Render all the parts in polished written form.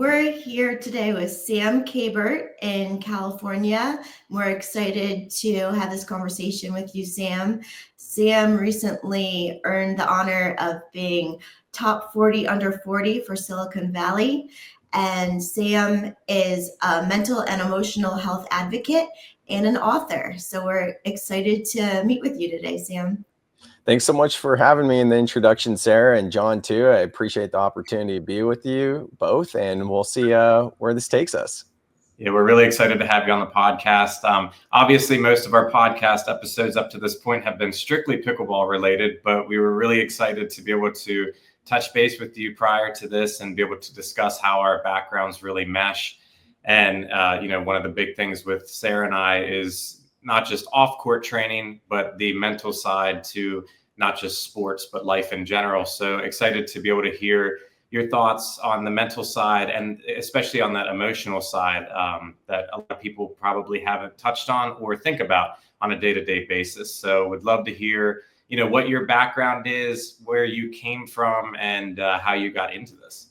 We're here today with Sam Kabert in California. We're excited to have this conversation with you, Sam. Sam recently earned the honor of being top 40 under 40 for Silicon Valley. And Sam is a mental and emotional health advocate and an author. So we're excited to meet with you today, Sam. Thanks so much for having me in the introduction, Sarah, and John too. I appreciate the opportunity to be with you both, and we'll see where this takes us. Yeah, we're really excited to have you on the podcast. Obviously, most of our podcast episodes up to this point have been strictly pickleball related, but we were really excited to be able to touch base with you prior to this and be able to discuss how our backgrounds really mesh. And, one of the big things with Sarah and I is not just off-court training, but the mental side to not just sports, but life in general. So excited to be able to hear your thoughts on the mental side and especially on that emotional side that a lot of people probably haven't touched on or think about on a day-to-day basis. So would love to hear, what your background is, where you came from, and how you got into this.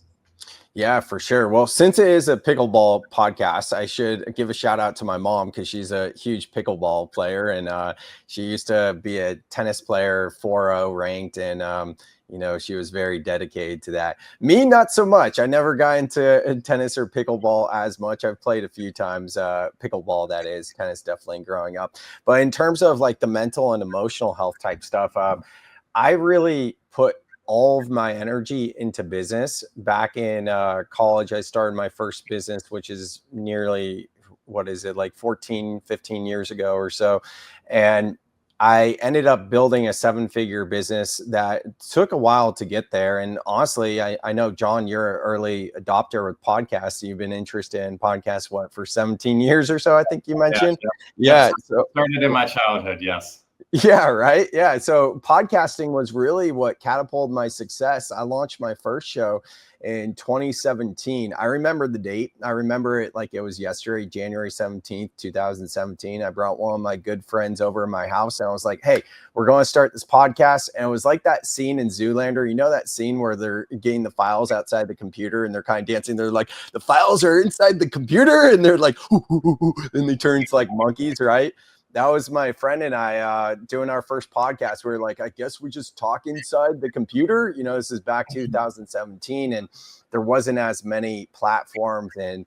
Yeah, for sure. Well, since it is a pickleball podcast, I should give a shout out to my mom because she's a huge pickleball player, and she used to be a tennis player, 4.0 ranked, and she was very dedicated to that. Me, not so much. I never got into tennis or pickleball as much. I've played a few times pickleball, that is, tennis definitely growing up. But in terms of like the mental and emotional health type stuff, I really put all of my energy into business. Back in college, I started my first business, which is nearly, 14, 15 years ago or so. And I ended up building a 7-figure business that took a while to get there. And honestly, I know, John, you're an early adopter with podcasts. You've been interested in podcasts, for 17 years or so, I think you mentioned? Yeah. So started in my childhood, yes. Yeah, right. Yeah. So podcasting was really what catapulted my success. I launched my first show in 2017. I remember the date. I remember it like it was yesterday, January 17th, 2017. I brought one of my good friends over to my house and I was like, hey, we're going to start this podcast. And it was like that scene in Zoolander. You know that scene where they're getting the files outside the computer and they're kind of dancing. They're like, the files are inside the computer. And they're like, hoo, hoo, hoo, hoo. And they turn to like monkeys, right? That was my friend and I doing our first podcast. We were like, I guess we just talk inside the computer. This is back 2017, and there wasn't as many platforms and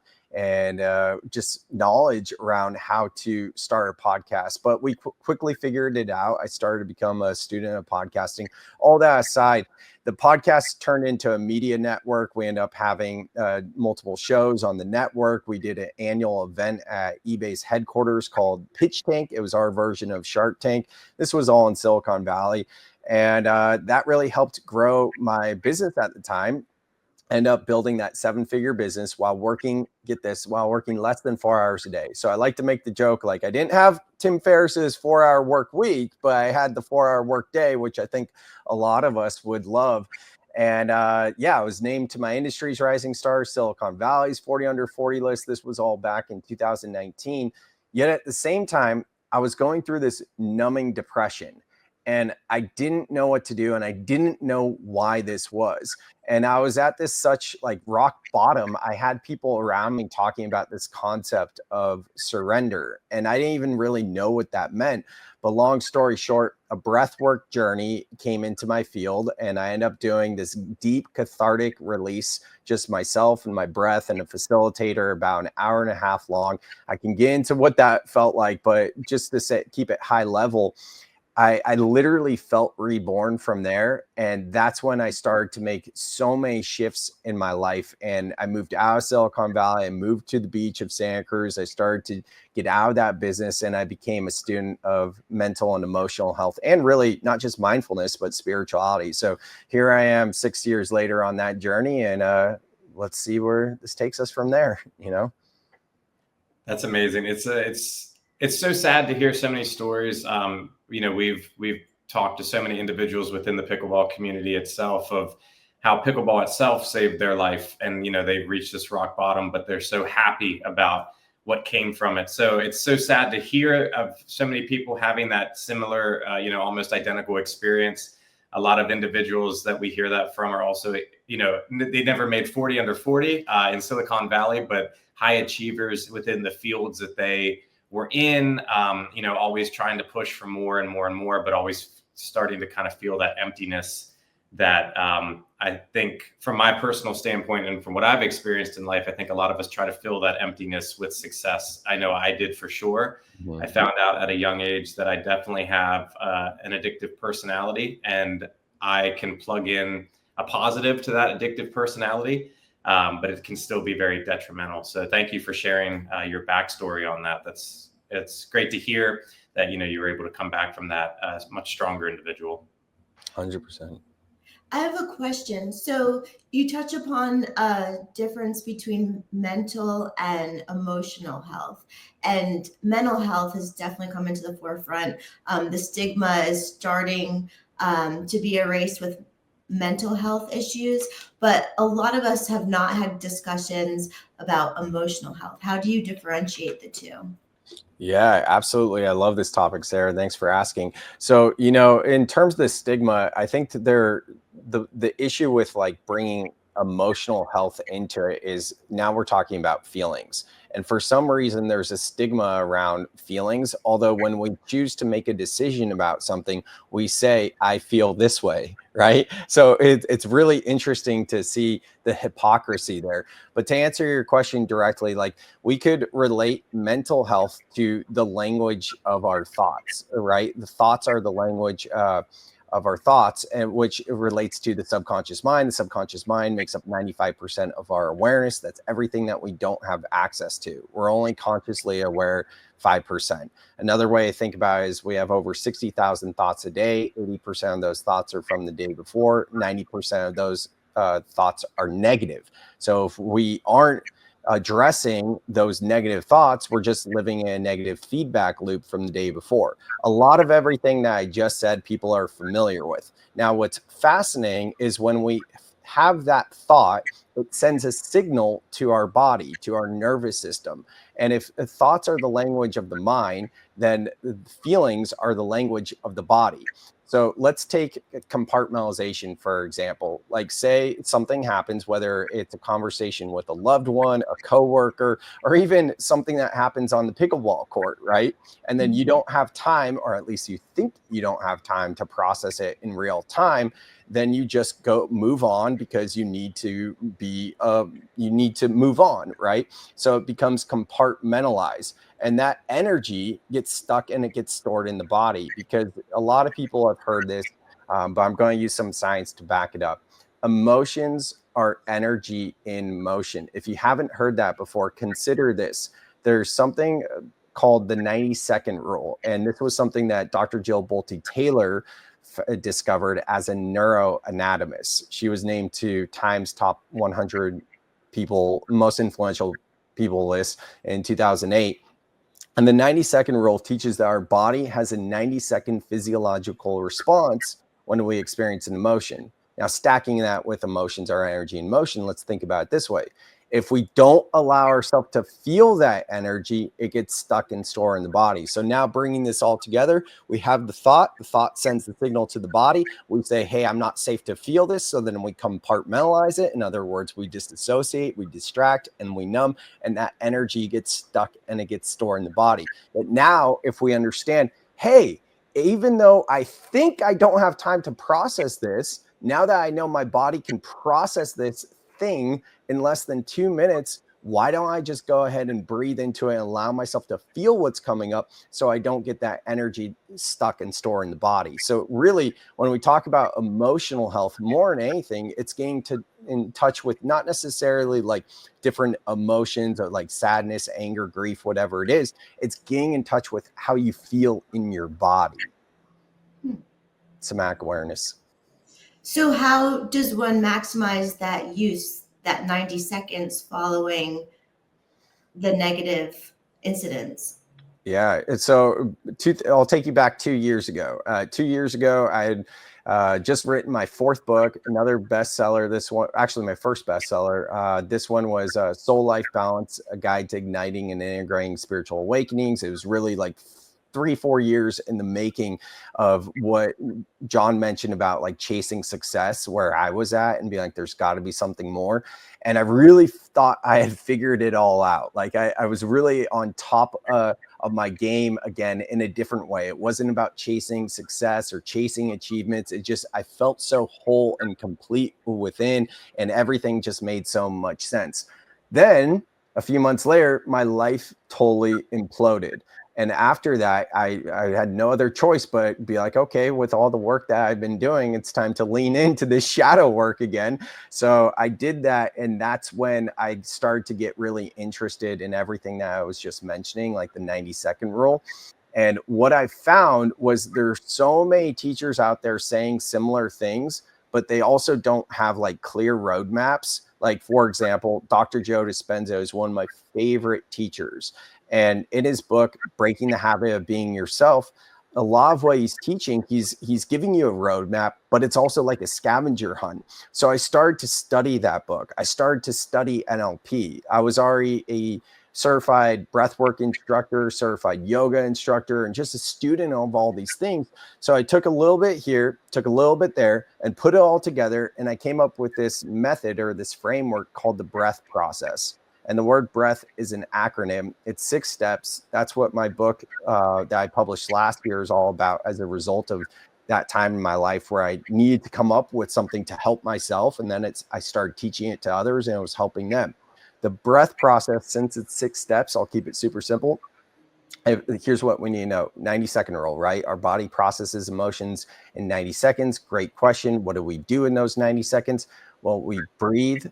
just knowledge around how to start a podcast. But we quickly figured it out. I started to become a student of podcasting. All that aside, the podcast turned into a media network. We ended up having multiple shows on the network. We did an annual event at eBay's headquarters called Pitch Tank. It was our version of Shark Tank. This was all in Silicon Valley. And that really helped grow my business at the time. End up building that 7-figure business while working less than 4 hours a day. So I like to make the joke, like I didn't have Tim Ferriss's 4-hour work week, but I had the 4-hour work day, which I think a lot of us would love. And I was named to my industry's rising stars, Silicon Valley's 40 under 40 list. This was all back in 2019. Yet at the same time, I was going through this numbing depression. And I didn't know what to do. And I didn't know why this was. And I was at this such like rock bottom. I had people around me talking about this concept of surrender. And I didn't even really know what that meant. But long story short, a breathwork journey came into my field. And I ended up doing this deep cathartic release, just myself and my breath and a facilitator, about an hour and a half long. I can get into what that felt like, but just to keep it high level, I literally felt reborn from there. And that's when I started to make so many shifts in my life. And I moved out of Silicon Valley. I moved to the beach of Santa Cruz. I started to get out of that business and I became a student of mental and emotional health and really not just mindfulness, but spirituality. So here I am 6 years later on that journey, and let's see where this takes us from there, That's amazing. It's so sad to hear so many stories. We've talked to so many individuals within the pickleball community itself of how pickleball itself saved their life. And, they've reached this rock bottom, but they're so happy about what came from it. So it's so sad to hear of so many people having that similar, almost identical experience. a lot of individuals that we hear that from are also, they never made 40 under 40 in Silicon Valley, but high achievers within the fields that they were in, always trying to push for more and more and more, but always starting to kind of feel that emptiness that I think from my personal standpoint and from what I've experienced in life, I think a lot of us try to fill that emptiness with success. I know I did for sure. I found out at a young age that I definitely have an addictive personality, and I can plug in a positive to that addictive personality, but it can still be very detrimental. So thank you for sharing your backstory on that. It's great to hear that, you were able to come back from that as a much stronger individual. 100%. I have a question. So you touch upon a difference between mental and emotional health, and mental health has definitely come into the forefront. The stigma is starting to be erased with mental health issues, but a lot of us have not had discussions about emotional health. How do you differentiate the two? Yeah, absolutely. I love this topic, Sarah. Thanks for asking. So, in terms of the stigma, I think that the issue with like bringing emotional health into it is now we're talking about feelings. And for some reason, there's a stigma around feelings. Although when we choose to make a decision about something, we say, I feel this way, right? So it's really interesting to see the hypocrisy there. But to answer your question directly, like we could relate mental health to the language of our thoughts, right? The thoughts are the language of our thoughts, and which relates to the subconscious mind. The subconscious mind makes up 95% of our awareness. That's everything that we don't have access to. We're only consciously aware 5%. Another way to think about it is we have over 60,000 thoughts a day. 80% of those thoughts are from the day before. 90% of those thoughts are negative. So if we aren't addressing those negative thoughts, we're just living in a negative feedback loop from the day before. A lot of everything that I just said, people are familiar with. Now, what's fascinating is when we have that thought, it sends a signal to our body, to our nervous system. And if thoughts are the language of the mind, then feelings are the language of the body. So let's take compartmentalization, for example. Like say something happens, whether it's a conversation with a loved one, a coworker, or even something that happens on the pickleball court, right? And then you don't have time, or at least you think you don't have time to process it in real time. Then you just move on because you need to move on, right? So it becomes compartmentalized. And that energy gets stuck and it gets stored in the body, because a lot of people have heard this, but I'm going to use some science to back it up. Emotions are energy in motion. If you haven't heard that before, consider this. There's something called the 90-second rule. And this was something that Dr. Jill Bolte Taylor discovered as a neuroanatomist. She was named to Time's top 100 people, most influential people list in 2008. And the 90-second rule teaches that our body has a 90-second physiological response when we experience an emotion. Now, stacking that with emotions, our energy in motion, let's think about it this way. If we don't allow ourselves to feel that energy, it gets stuck and stored in the body. So now bringing this all together, we have the thought sends the signal to the body. We say, hey, I'm not safe to feel this. So then we compartmentalize it. In other words, we disassociate, we distract, and we numb, and that energy gets stuck and it gets stored in the body. But now if we understand, hey, even though I think I don't have time to process this, now that I know my body can process this thing in less than 2 minutes, why don't I just go ahead and breathe into it and allow myself to feel what's coming up so I don't get that energy stuck and stored in the body? So really, when we talk about emotional health, more than anything, it's getting in touch with not necessarily like different emotions or like sadness, anger, grief, whatever it is. It's getting in touch with how you feel in your body. Somatic awareness. So how does one maximize that use, that 90 seconds following the negative incidents? Yeah. So I'll take you back 2 years ago. 2 years ago, I had just written my fourth book, another bestseller. This one, actually my first bestseller. This one was Soul Life Balance, A Guide to Igniting and Integrating Spiritual Awakenings. It was really like 3-4 years in the making of what John mentioned about like chasing success, where I was at, and be like, there's got to be something more. And I really thought I had figured it all out. Like I was really on top of my game again in a different way. It wasn't about chasing success or chasing achievements. It just, I felt so whole and complete within, and everything just made so much sense. Then a few months later, my life totally imploded. And after that, I had no other choice but be like, okay, with all the work that I've been doing, it's time to lean into this shadow work again. So I did that. And that's when I started to get really interested in everything that I was just mentioning, like the 90-second rule. And what I found was there's so many teachers out there saying similar things, but they also don't have like clear roadmaps. Like, for example, Dr. Joe Dispenza is one of my favorite teachers. And in his book, Breaking the Habit of Being Yourself, a lot of what he's teaching, he's giving you a roadmap, but it's also like a scavenger hunt. So I started to study that book. I started to study NLP. I was already a certified breathwork instructor, certified yoga instructor, and just a student of all these things. So I took a little bit here, took a little bit there, and put it all together. And I came up with this method or this framework called the breath process. And the word breath is an acronym. It's 6 steps. That's what my book that I published last year is all about, as a result of that time in my life where I needed to come up with something to help myself. And then I started teaching it to others, and it was helping them. The breath process, since it's 6 steps, I'll keep it super simple. Here's what we need to know. 90-second rule, right? Our body processes emotions in 90 seconds. Great question. What do we do in those 90 seconds? Well, we breathe,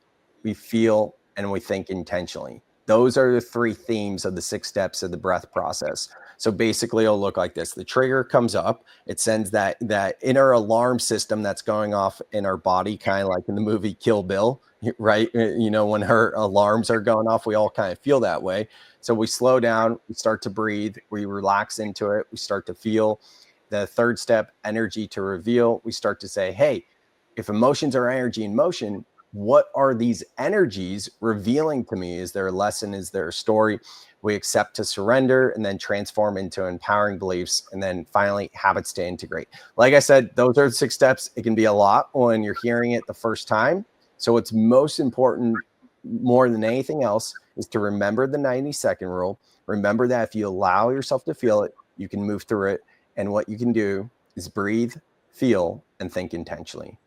we feel, and we think intentionally. Those are the 3 themes of the 6 steps of the breath process. So basically it'll look like this. The trigger comes up. It sends that inner alarm system that's going off in our body, kind of like in the movie Kill Bill, right? You know, when her alarms are going off, we all kind of feel that way. So we slow down, we start to breathe, we relax into it, we start to feel. The 3rd step, energy to reveal. We start to say, hey, if emotions are energy in motion, what are these energies revealing to me? Is there a lesson? Is there a story? We accept to surrender, and then transform into empowering beliefs, and then finally habits to integrate. Like I said, those are the 6 steps. It can be a lot when you're hearing it the first time. So what's most important, more than anything else, is to remember the 90-second rule. Remember that if you allow yourself to feel it, you can move through it. And what you can do is breathe, feel, and think intentionally.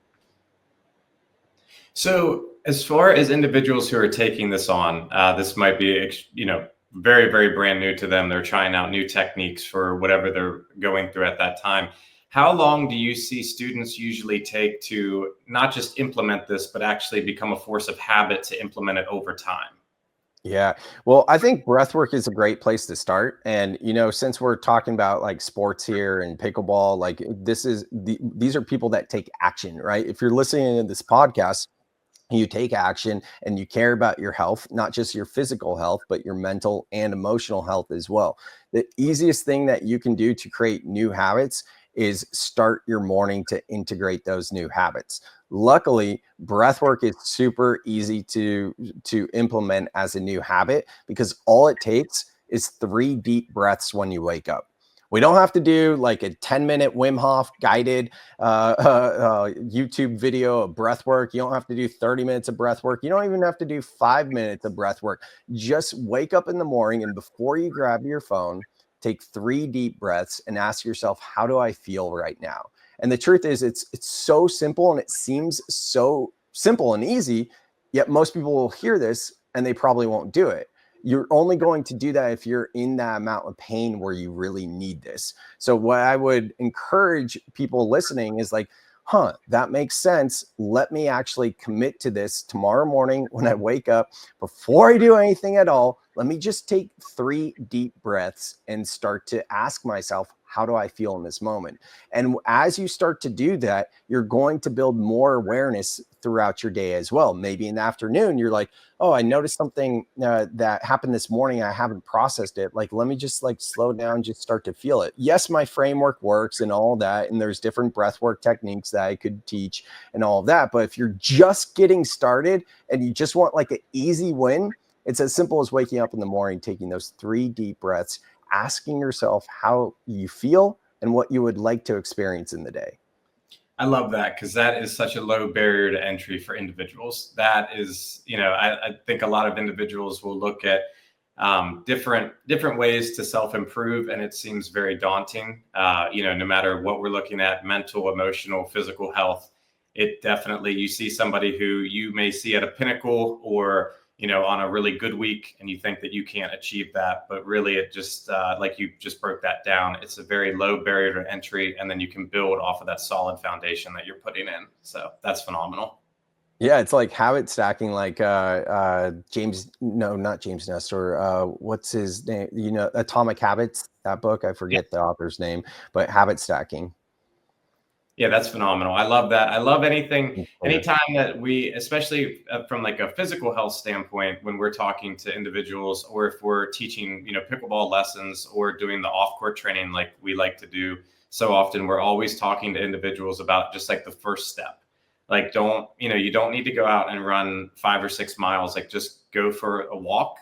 So as far as individuals who are taking this on, this might be, very, very brand new to them. They're trying out new techniques for whatever they're going through at that time. How long do you see students usually take to not just implement this, but actually become a force of habit to implement it over time? Yeah. Well, I think breathwork is a great place to start. And, since we're talking about like sports here and pickleball, like these are people that take action, right? If you're listening to this podcast, you take action and you care about your health, not just your physical health, but your mental and emotional health as well. The easiest thing that you can do to create new habits is start your morning to integrate those new habits. Luckily, breathwork is super easy to implement as a new habit, because all it takes is 3 deep breaths when you wake up. We don't have to do like a 10-minute Wim Hof guided YouTube video of breath work. You don't have to do 30 minutes of breath work. You don't even have to do 5 minutes of breath work. Just wake up in the morning, and before you grab your phone, take 3 deep breaths and ask yourself, how do I feel right now? And the truth is, it's so simple, and it seems so simple and easy, yet most people will hear this and they probably won't do it. You're only going to do that if you're in that amount of pain where you really need this. So what I would encourage people listening is like, that makes sense. Let me actually commit to this tomorrow morning when I wake up. Before I do anything at all, let me just take 3 deep breaths and start to ask myself, how do I feel in this moment? And as you start to do that, you're going to build more awareness throughout your day as well. Maybe in the afternoon, you're like, oh, I noticed something that happened this morning. I haven't processed it. Like, let me just like slow down, just start to feel it. Yes, my framework works and all that. And there's different breathwork techniques that I could teach and all of that. But if you're just getting started and you just want like an easy win, it's as simple as waking up in the morning, taking those 3 deep breaths, asking yourself how you feel and what you would like to experience in the day. I love that, because that is such a low barrier to entry for individuals. That is, I think a lot of individuals will look at different ways to self-improve, and it seems very daunting. No matter what we're looking at, mental, emotional, physical health, it definitely, you see somebody who you may see at a pinnacle or on a really good week, and you think that you can't achieve that, but really it just like you just broke that down, it's a very low barrier to entry, and then you can build off of that solid foundation that you're putting in. So that's phenomenal. Yeah, it's like habit stacking, like not James Nestor, what's his name? Atomic Habits, that book, I forget the author's name, but habit stacking. Yeah, that's phenomenal. I love that. I love anything, anytime that we, especially from like a physical health standpoint, when we're talking to individuals, or if we're teaching, pickleball lessons or doing the off-court training like we like to do so often, we're always talking to individuals about just like the first step. Like, you don't need to go out and run 5 or 6 miles. Like, just go for a walk,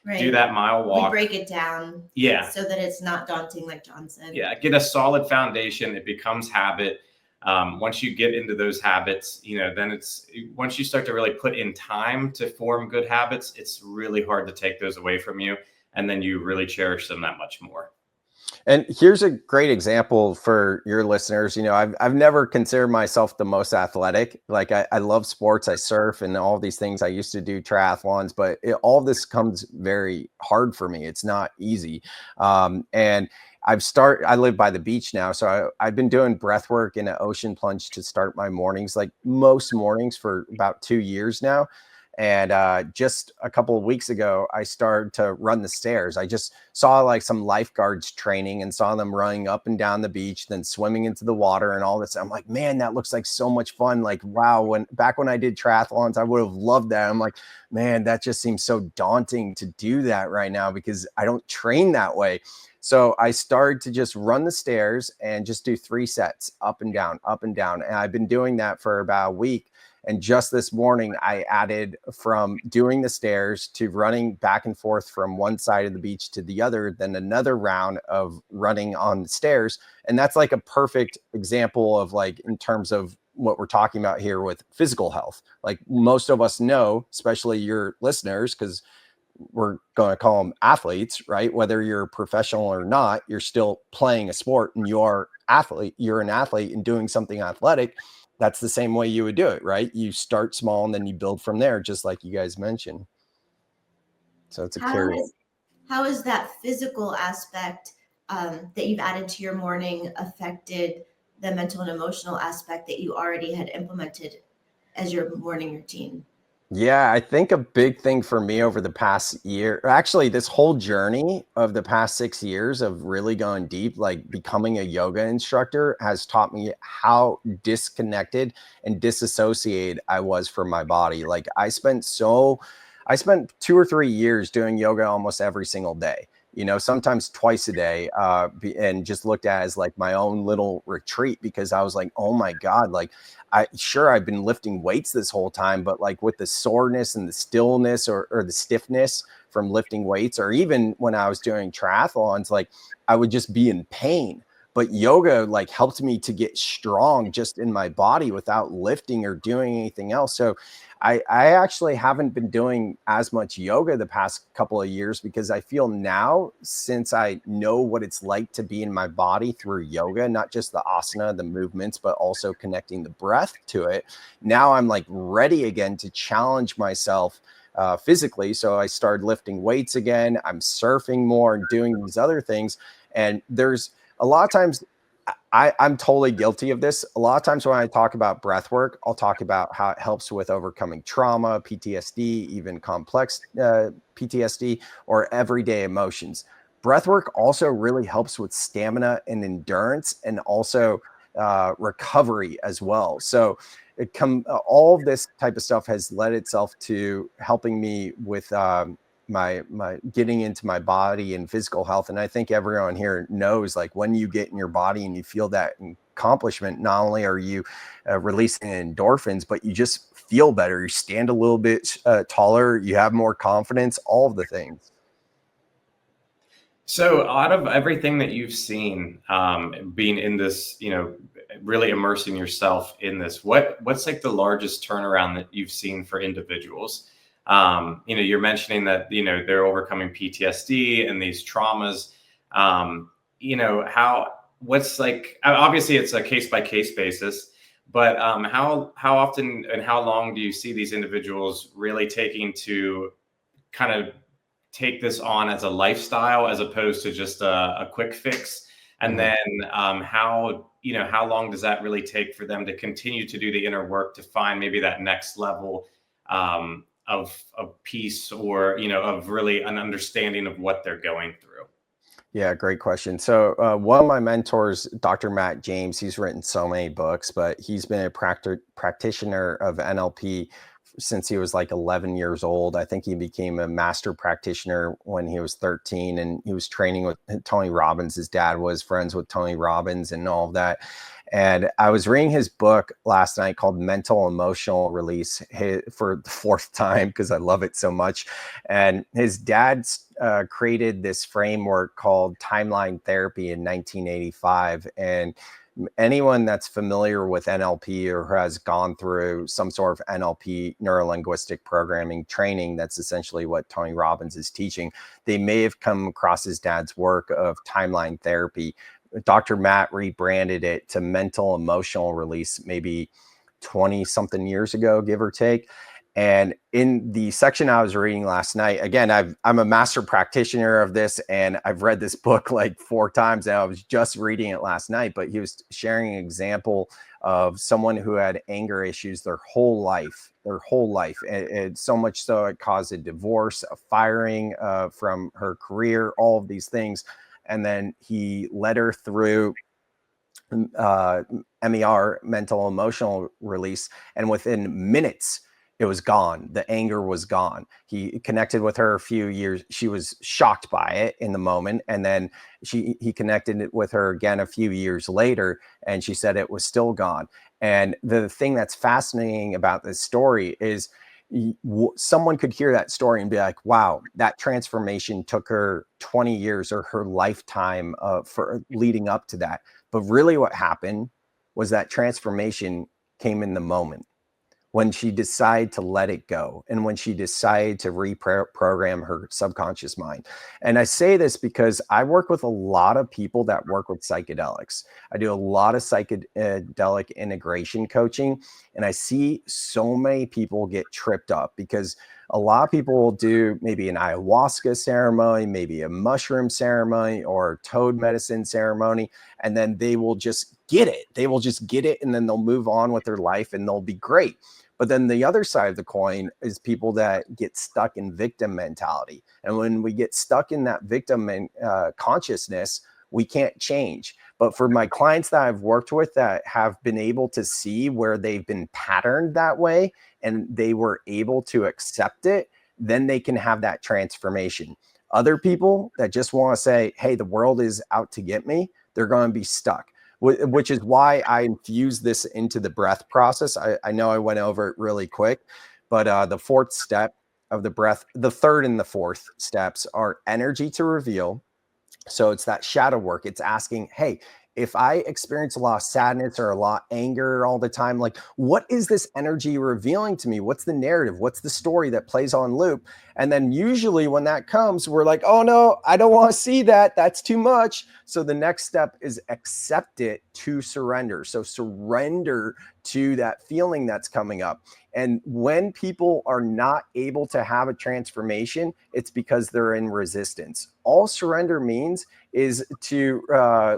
Right. Do that mile walk. We break it down. Yeah. So that it's not daunting, like John said. Yeah. Get a solid foundation. It becomes habit. Once you get into those habits, then once you start to really put in time to form good habits, it's really hard to take those away from you. And then you really cherish them that much more. And here's a great example for your listeners. I've never considered myself the most athletic. Like I love sports, I surf and all these things. I used to do triathlons, but all of this comes very hard for me. It's not easy. And I live by the beach now. So I've been doing breathwork in an ocean plunge to start my mornings, like most mornings, for about 2 years now. And just a couple of weeks ago, I started to run the stairs. I just saw like some lifeguards training and saw them running up and down the beach, then swimming into the water and all this. I'm like, man, that looks like so much fun. Like, wow, back when I did triathlons, I would have loved that. I'm like, man, that just seems so daunting to do that right now because I don't train that way. So I started to just run the stairs and just do 3 sets, up and down, up and down. And I've been doing that for about a week. And just this morning, I added from doing the stairs to running back and forth from one side of the beach to the other, then another round of running on the stairs. And that's like a perfect example of, like, in terms of what we're talking about here with physical health. Like, most of us know, especially your listeners, because we're going to call them athletes, right? Whether you're professional or not, you're still playing a sport and you're an athlete and doing something athletic. That's the same way you would do it, right? You start small and then you build from there, just like you guys mentioned. So it's how is that physical aspect that you've added to your morning affected the mental and emotional aspect that you already had implemented as your morning routine? Yeah, I think a big thing for me over the past year, actually this whole journey of the past 6 years of really going deep, like becoming a yoga instructor, has taught me how disconnected and disassociated I was from my body. Like I spent 2 or 3 years doing yoga almost every single day, sometimes twice a day, and just looked at it as like my own little retreat, because I was like, oh my God, like I've been lifting weights this whole time, but like with the soreness and the stillness or the stiffness from lifting weights, or even when I was doing triathlons, like I would just be in pain. But yoga like helped me to get strong just in my body without lifting or doing anything else. So I actually haven't been doing as much yoga the past couple of years, because I feel now, since I know what it's like to be in my body through yoga, not just the asana, the movements, but also connecting the breath to it. Now I'm like ready again to challenge myself physically. So I started lifting weights again. I'm surfing more and doing these other things. And there's a lot of times, I'm totally guilty of this. A lot of times when I talk about breath work, I'll talk about how it helps with overcoming trauma, PTSD, even complex PTSD, or everyday emotions. Breath work also really helps with stamina and endurance, and also recovery as well. So all of this type of stuff has led itself to helping me with my getting into my body and physical health. And I think everyone here knows, like, when you get in your body and you feel that accomplishment, not only are you releasing endorphins, but you just feel better. You stand a little bit taller, you have more confidence, all of the things. So out of everything that you've seen, being in this, really immersing yourself in this, what's like the largest turnaround that you've seen for individuals? You're mentioning that, they're overcoming PTSD and these traumas. What's like, obviously it's a case by case basis, but how often and how long do you see these individuals really taking to kind of take this on as a lifestyle as opposed to just a quick fix? And then how long does that really take for them to continue to do the inner work to find maybe that next level of peace, or of really an understanding of what they're going through? Yeah, great question. So one of my mentors, Dr. Matt James, he's written so many books, but he's been a practitioner of NLP since he was like 11 years old. I think he became a master practitioner when he was 13, and he was training with Tony Robbins. His dad was friends with Tony Robbins and all of that. And I was reading his book last night called Mental Emotional Release for the fourth time because I love it so much. And his dad created this framework called timeline therapy in 1985. And anyone that's familiar with NLP or has gone through some sort of NLP, neuro-linguistic programming training, that's essentially what Tony Robbins is teaching. They may have come across his dad's work of timeline therapy. Dr. Matt rebranded it to mental emotional release maybe 20 something years ago, give or take. And in the section I was reading last night, again, I'm a master practitioner of this, and I've read this book like 4 times, and I was just reading it last night, but he was sharing an example of someone who had anger issues their whole life, and so much so it caused a divorce, a firing from her career, all of these things. And then he led her through MER, mental emotional release, and within minutes it was gone. The anger was gone. He connected with her a few years. She was shocked by it in the moment, and then he connected with her again a few years later, and she said it was still gone. And the thing that's fascinating about this story is someone could hear that story and be like, wow, that transformation took her 20 years or her lifetime for leading up to that. But really what happened was that transformation came in the moment when she decided to let it go, and when she decided to reprogram her subconscious mind. And I say this because I work with a lot of people that work with psychedelics. I do a lot of psychedelic integration coaching, and I see so many people get tripped up because a lot of people will do maybe an ayahuasca ceremony, maybe a mushroom ceremony, or a toad medicine ceremony, and then they will just get it. They will just get it, and then they'll move on with their life and they'll be great. But then the other side of the coin is people that get stuck in victim mentality. And when we get stuck in that victim consciousness, we can't change. But for my clients that I've worked with that have been able to see where they've been patterned that way and they were able to accept it, then they can have that transformation. Other people that just want to say, hey, the world is out to get me, they're going to be stuck. Which is why I infuse this into the breath process. I know I went over it really quick, but the fourth step of the breath, the third and the fourth steps are energy to reveal. So it's that shadow work. It's asking, hey, if I experience a lot of sadness or a lot of anger all the time, like, what is this energy revealing to me? What's the narrative? What's the story that plays on loop? And then usually when that comes, we're like, oh no, I don't want to see that. That's too much. So the next step is accept it to surrender. So surrender to that feeling that's coming up. And when people are not able to have a transformation, it's because they're in resistance. All surrender means is to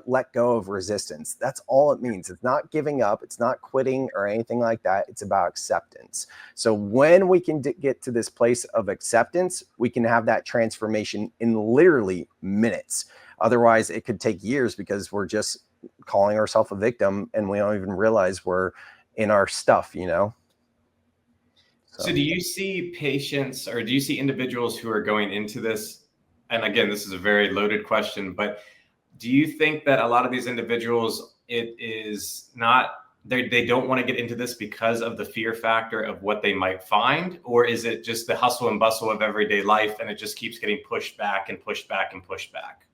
let go of resistance. That's all it means. It's not giving up. It's not quitting or anything like that. It's about acceptance. So when we can get to this place of acceptance, we can have that transformation in literally minutes. Otherwise, it could take years because we're just calling ourselves a victim and we don't even realize we're in our stuff, you know? So do you see patients, or do you see individuals who are going into this? And again, this is a very loaded question, but do you think that a lot of these individuals, it is not, they don't want to get into this because of the fear factor of what they might find? Or is it just the hustle and bustle of everyday life and it just keeps getting pushed back and pushed back and pushed back?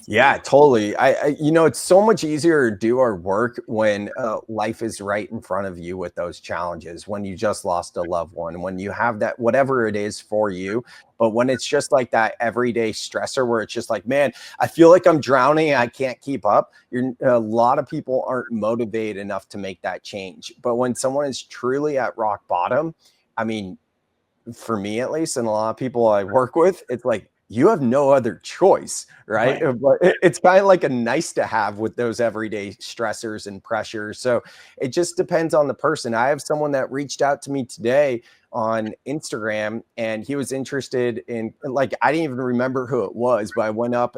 Yeah, totally. It's so much easier to do our work when life is right in front of you with those challenges, when you just lost a loved one, when you have that, whatever it is for you. But when it's just like that everyday stressor where it's just like, man, I feel like I'm drowning. I can't keep up. A lot of people aren't motivated enough to make that change. But when someone is truly at rock bottom, I mean, for me at least, and a lot of people I work with, it's like you have no other choice, right? But it's kind of like a nice to have with those everyday stressors and pressures. So it just depends on the person. I have someone that reached out to me today on Instagram, and he was interested in, like, I didn't even remember who it was, but I went up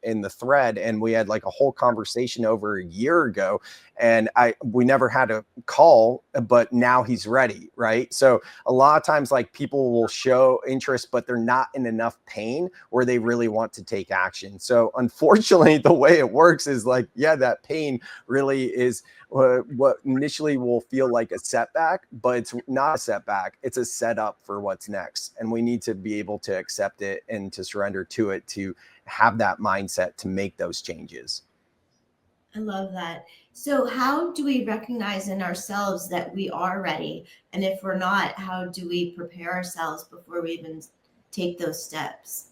in the thread and we had like a whole conversation over a year ago, and we never had a call, but now he's ready, right? So a lot of times, like, people will show interest, but they're not in enough pain where they really want to take action. So unfortunately, the way it works is like, yeah, that pain really is what initially will feel like a setback, but it's not a setback. It's a setup for what's next. And we need to be able to accept it and to surrender to it, to have that mindset to make those changes. I love that. So how do we recognize in ourselves that we are ready? And if we're not, how do we prepare ourselves before we even take those steps?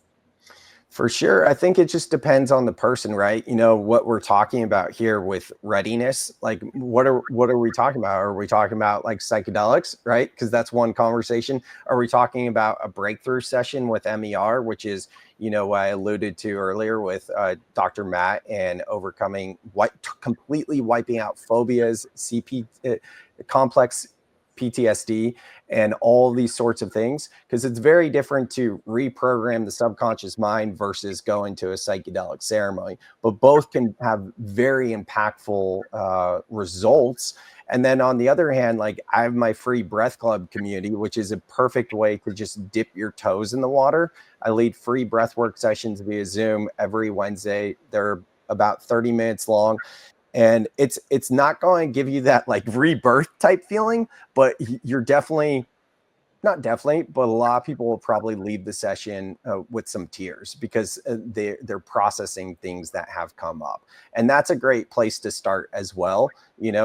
For sure. I think it just depends on the person, right? What we're talking about here with readiness, like what are we talking about? Are we talking about like psychedelics, right? Because that's one conversation. Are we talking about a breakthrough session with MER, which is, what I alluded to earlier with Dr. Matt, and overcoming completely wiping out phobias, complex PTSD, and all these sorts of things, because it's very different to reprogram the subconscious mind versus going to a psychedelic ceremony, but both can have very impactful results. And then on the other hand, like, I have my free breath club community, which is a perfect way to just dip your toes in the water. I lead free breathwork sessions via Zoom every Wednesday. They're about 30 minutes long. And it's not going to give you that like rebirth type feeling, but you're not definitely, but a lot of people will probably leave the session with some tears, because they're processing things that have come up. And that's a great place to start as well.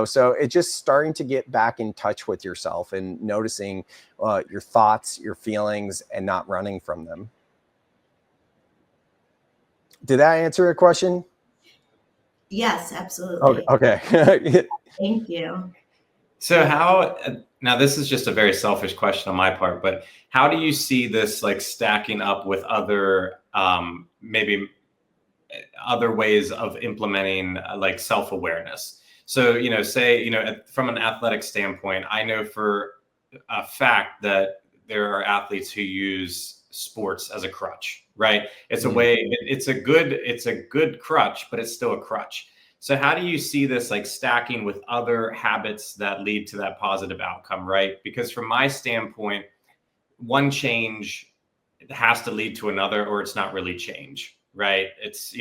So it's just starting to get back in touch with yourself and noticing your thoughts, your feelings, and not running from them. Did that answer a question? Yes, absolutely. Okay. Thank you. So now this is just a very selfish question on my part, but how do you see this like stacking up with other maybe other ways of implementing like self-awareness? So, say, from an athletic standpoint, I know for a fact that there are athletes who use sports as a crutch, right? It's a way, it's a good crutch, but it's still a crutch. So how do you see this like stacking with other habits that lead to that positive outcome, right? Because from my standpoint, one change has to lead to another, or it's not really change, right? It's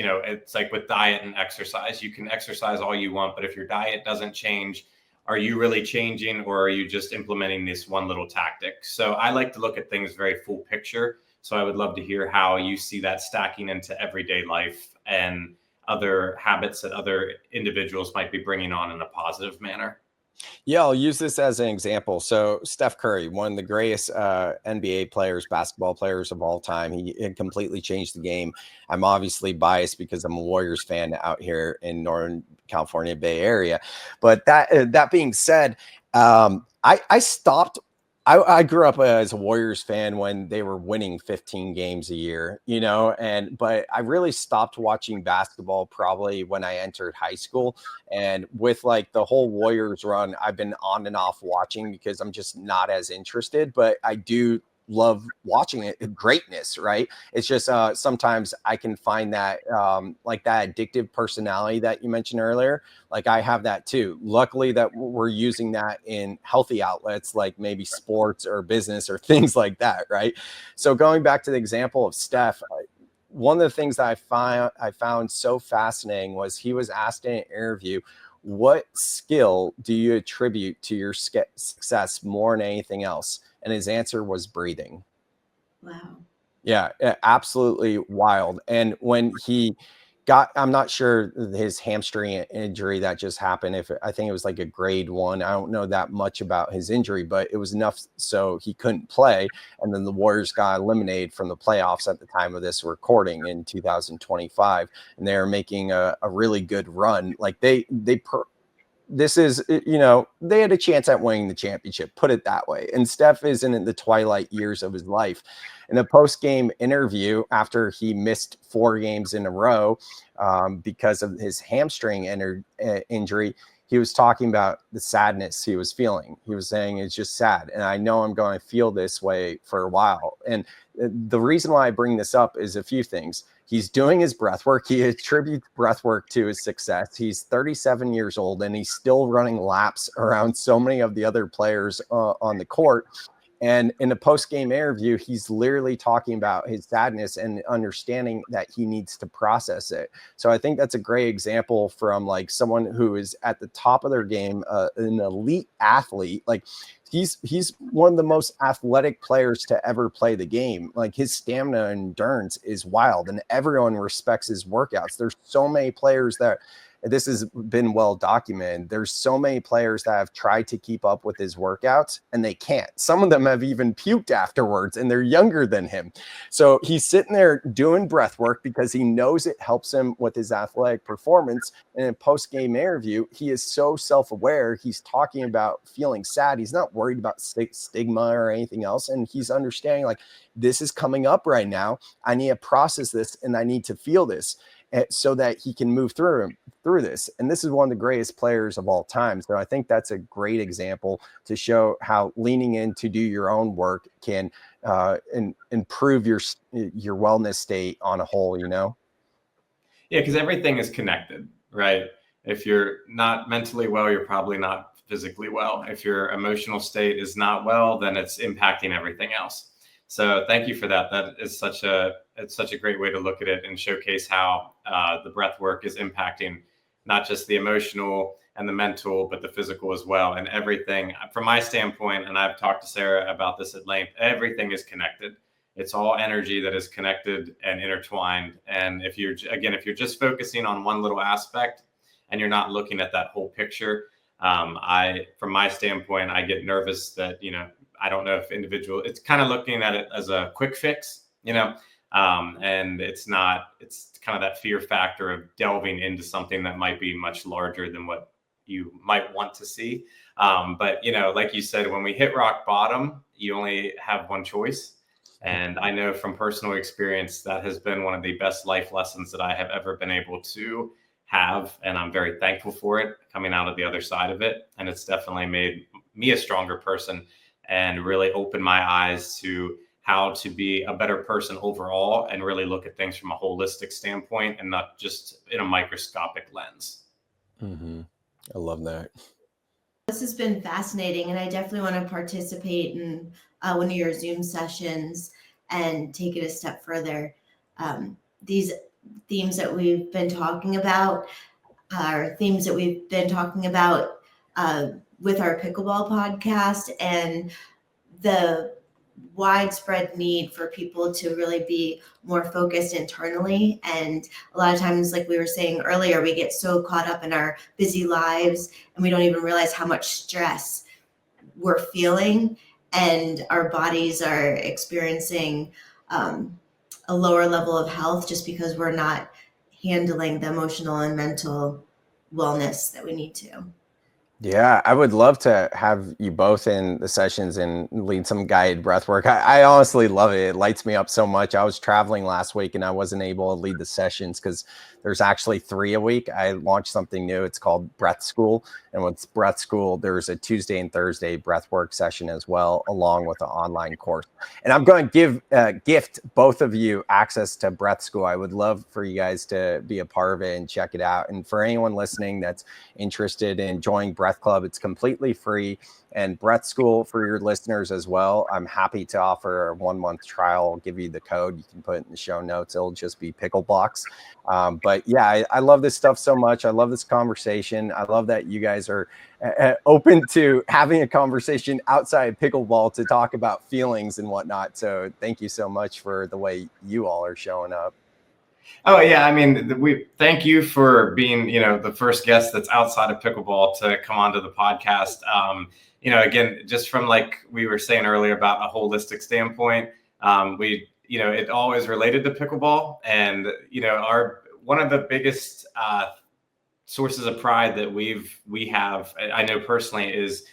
like with diet and exercise. You can exercise all you want, but if your diet doesn't change, are you really changing, or are you just implementing this one little tactic? So I like to look at things very full picture. So I would love to hear how you see that stacking into everyday life and other habits that other individuals might be bringing on in a positive manner. Yeah, I'll use this as an example. So Steph Curry, one of the greatest NBA players, basketball players of all time, he completely changed the game. I'm obviously biased because I'm a Warriors fan out here in Northern California Bay Area. But that being said, I stopped. I grew up as a Warriors fan when they were winning 15 games a year, but I really stopped watching basketball probably when I entered high school. And with like the whole Warriors run, I've been on and off watching because I'm just not as interested, but I do love watching it. Greatness, right? It's just sometimes I can find that like that addictive personality that you mentioned earlier. Like, I have that too. Luckily that we're using that in healthy outlets like maybe sports or business or things like that, right? So going back to the example of Steph, one of the things that I found so fascinating was he was asked in an interview, what skill do you attribute to your success more than anything else? And his answer was breathing. Wow. Yeah, absolutely wild. And when he I'm not sure his hamstring injury that just happened. I think it was like a grade 1. I don't know that much about his injury, but it was enough so he couldn't play. And then the Warriors got eliminated from the playoffs at the time of this recording in 2025. And they're making a really good run. Like this is, they had a chance at winning the championship, put it that way. And Steph is in the twilight years of his life. In a post-game interview after he missed 4 games in a row because of his hamstring injury, he was talking about the sadness he was feeling. He was saying it's just sad. And I know I'm going to feel this way for a while. And the reason why I bring this up is a few things. He's doing his breath work. He attributes breath work to his success. He's 37 years old and he's still running laps around so many of the other players on the court. And in a post-game interview, he's literally talking about his sadness and understanding that he needs to process it. So I think that's a great example from like someone who is at the top of their game, an elite athlete. Like he's one of the most athletic players to ever play the game. Like his stamina and endurance is wild, and everyone respects his workouts. There's so many players that this has been well documented. There's so many players that have tried to keep up with his workouts and they can't. Some of them have even puked afterwards and they're younger than him. So he's sitting there doing breath work because he knows it helps him with his athletic performance. And in a post-game interview, he is so self-aware. He's talking about feeling sad. He's not worried about stigma or anything else. And he's understanding like, this is coming up right now. I need to process this and I need to feel this so that he can move through this. And this is one of the greatest players of all time. So I think that's a great example to show how leaning in to do your own work can improve your wellness state on a whole, Yeah, because everything is connected, right? If you're not mentally well, you're probably not physically well. If your emotional state is not well, then it's impacting everything else. So thank you for that. That is such a great way to look at it and showcase how the breath work is impacting not just the emotional and the mental, but the physical as well. And everything from my standpoint, and I've talked to Sarah about this at length, everything is connected. It's all energy that is connected and intertwined. And if you're just focusing on one little aspect and you're not looking at that whole picture, from my standpoint, I get nervous that, I don't know if it's kind of looking at it as a quick fix, and it's kind of that fear factor of delving into something that might be much larger than what you might want to see. But, like you said, when we hit rock bottom, you only have one choice. And I know from personal experience, that has been one of the best life lessons that I have ever been able to have. And I'm very thankful for it coming out of the other side of it. And it's definitely made me a stronger person and really opened my eyes to how to be a better person overall and really look at things from a holistic standpoint and not just in a microscopic lens. Mm-hmm. I love that. This has been fascinating, and I definitely want to participate in one of your Zoom sessions and take it a step further. These themes that we've been talking about are themes that we've been talking about with our pickleball podcast, and the widespread need for people to really be more focused internally. And a lot of times, like we were saying earlier, we get so caught up in our busy lives and we don't even realize how much stress we're feeling, and our bodies are experiencing a lower level of health just because we're not handling the emotional and mental wellness that we need to. Yeah, I would love to have you both in the sessions and lead some guided breath work. I honestly love it. It lights me up so much. I was traveling last week and I wasn't able to lead the sessions because there's actually 3 a week. I launched something new. It's called Breath School. And with Breath School, there's a Tuesday and Thursday breath work session as well, along with an online course. And I'm going to gift both of you access to Breath School. I would love for you guys to be a part of it and check it out. And for anyone listening that's interested in joining Breath Club, it's completely free. And Breath School for your listeners as well, I'm happy to offer a 1-month trial. I'll give you the code. You can put it in the show notes. It'll just be Picklebox. But yeah, I love this stuff so much. I love this conversation. I love that you guys are open to having a conversation outside pickleball to talk about feelings and whatnot. So thank you so much for the way you all are showing up. Oh yeah, I mean, we thank you for being, the first guest that's outside of pickleball to come onto the podcast. Again, just from like we were saying earlier about a holistic standpoint, it always related to pickleball, and our one of the biggest sources of pride that we have, I know personally, is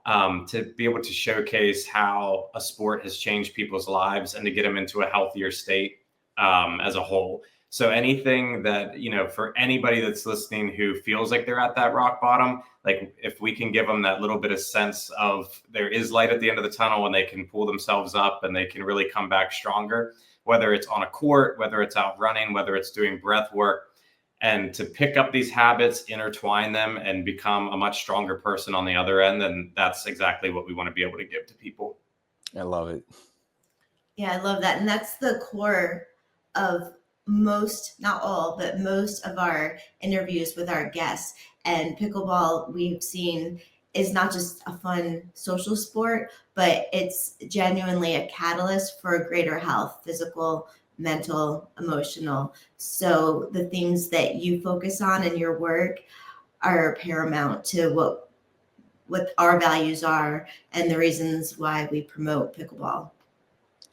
to be able to showcase how a sport has changed people's lives and to get them into a healthier state as a whole. So anything that, for anybody that's listening who feels like they're at that rock bottom, like if we can give them that little bit of sense of there is light at the end of the tunnel and they can pull themselves up and they can really come back stronger, whether it's on a court, whether it's out running, whether it's doing breath work, and to pick up these habits, intertwine them, and become a much stronger person on the other end, then that's exactly what we want to be able to give to people. I love it. Yeah, I love that. And that's the core of most, not all, but most of our interviews with our guests. And pickleball, we've seen, is not just a fun social sport, but it's genuinely a catalyst for greater health, physical, mental, emotional. So the things that you focus on in your work are paramount to what our values are and the reasons why we promote pickleball.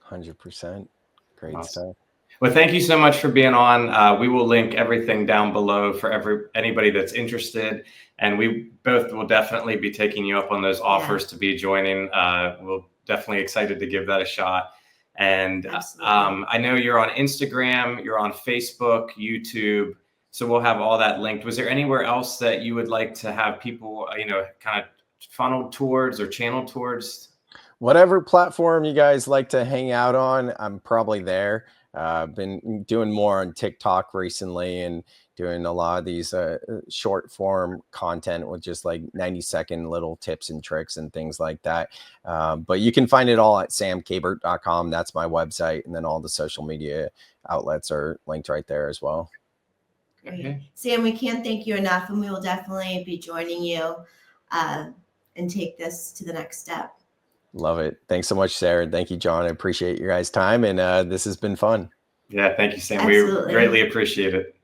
100%. Great Awesome stuff. Well, thank you so much for being on. We will link everything down below for anybody that's interested, and we both will definitely be taking you up on those offers to be joining. We're definitely excited to give that a shot. And I know you're on Instagram, you're on Facebook, YouTube, so we'll have all that linked. Was there anywhere else that you would like to have people, kind of funneled towards or channeled towards? Whatever platform you guys like to hang out on, I'm probably there. I've been doing more on TikTok recently and doing a lot of these short form content with just like 90-second little tips and tricks and things like that. But you can find it all at samkabert.com. That's my website. And then all the social media outlets are linked right there as well. Okay. Sam, we can't thank you enough, and we will definitely be joining you and take this to the next step. Love it. Thanks so much, Sarah. Thank you, John. I appreciate your guys' time, and this has been fun. Yeah, thank you, Sam. Absolutely. We greatly appreciate it.